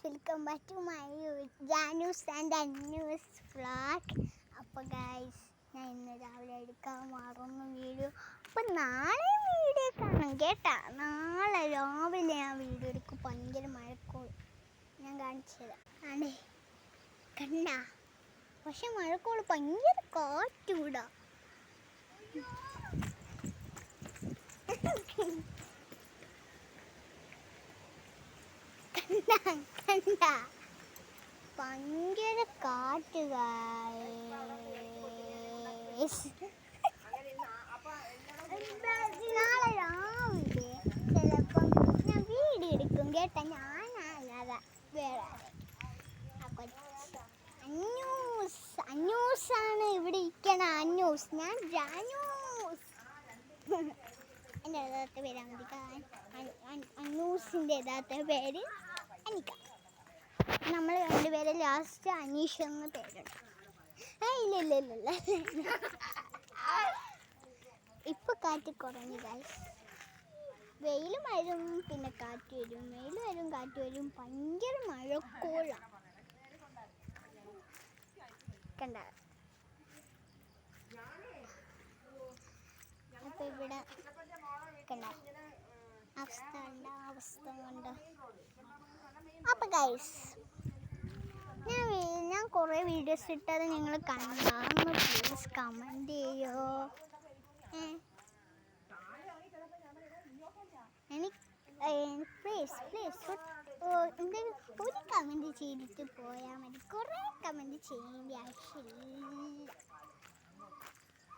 Welcome back to my Janu's and Annu's vlog. അപ്പോൾ guys, ഞാൻ ഇന്ന് രാവിലെ എടുക്കാൻ മറന്നു വീഡിയോ. അപ്പം നാളെ വീഡിയോ കാണാം കേട്ടാ. നാളെ രാവിലെ ഞാൻ വീഡിയോ എടുക്കും. ഭയങ്കര മഴക്കോൾ ഞാൻ കാണിച്ചു തരാം. ആണേ കണ്ട, പക്ഷെ മഴക്കോൾ ഭയങ്കര കാറ്റൂടാ. കണ്ട ഭയങ്കര കാറ്റ്. നാളെ രാവിലെ ചിലപ്പം ഞാൻ വീഡിയോ എടുക്കും കേട്ടാ. ഞാനല്ലാതെ വേറെ അന്നൂസാണ് ഇവിടെ ഇരിക്കണ. അന്നൂസ്, ഞാൻ ജാനൂസ്. എൻ്റെ യഥാർത്ഥ പേര് അമിക. അന്നൂസിൻ്റെ യഥാർത്ഥ പേര് അനിക. നമ്മൾ രണ്ടുപേരെ ലാസ്റ്റ് അനീഷ് എന്ന പേരുണ്ട്. ഇല്ല ഇപ്പൊ കാറ്റ് കുറഞ്ഞു ഗൈസ്. വെയിലും വരും പിന്നെ കാറ്റ് വരും, വെയിൽ വരും കാറ്റ് വരും. ഭയങ്കര മഴക്കോളാണ് കണ്ട. അപ്പൊ ഇവിടെ കണ്ട അവസ്ഥ കൊണ്ട്. അപ്പൊ ഗൈസ്, ഞാൻ കുറേ വീഡിയോസ് ഇട്ടത് നിങ്ങൾ കണ്ടാന്ന് പ്ലീസ് കമൻറ്റ് ചെയ്യോ. പ്ലീസ് ഒരു കമൻറ്റ് ചെയ്തിട്ട് പോയാൽ മതി. കുറേ കമൻറ്റ് ചെയ്യേണ്ട ആവശ്യമില്ല.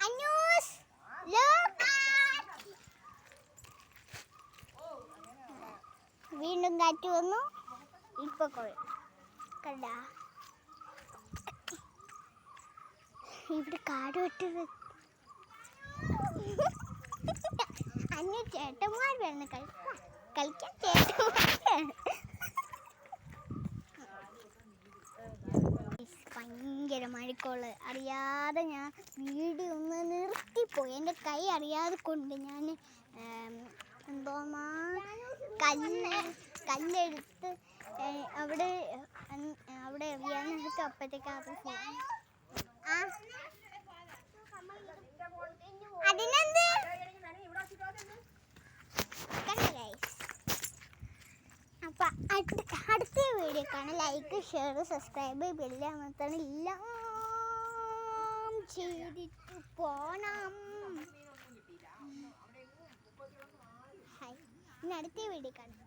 അന്നൂസ് വീണ്ടും കാറ്റ് വന്നു. ഇപ്പൊ കണ്ട ഇവിടെ കാട് വെട്ടത്. അന്ന് ചേട്ടന്മാർ വേണം കളിക്കാൻ ചേട്ടന്മാർ. ഭയങ്കര മഴക്കോള്. അറിയാതെ ഞാൻ വീഡിയോ ഒന്ന് നിർത്തിപ്പോയി. എൻ്റെ കൈ അറിയാതെ കൊണ്ട് ഞാൻ എന്തോന്നാ കല്ലെടുത്ത് അവിടെ എറിയാനെടുത്ത് അപ്പോഴത്തേക്ക് അത് അതിനെന്ത് അപ്പൊ അടുത്ത വീഡിയോ കാണാൻ ലൈക്ക്, ഷെയർ, സബ്സ്ക്രൈബ്, ബെല്ല് അമർത്തണം. എല്ലാം ചെയ്തിട്ട് പോണം. ഹായ്, ഇനി അടുത്ത വീഡിയോ കാണാം.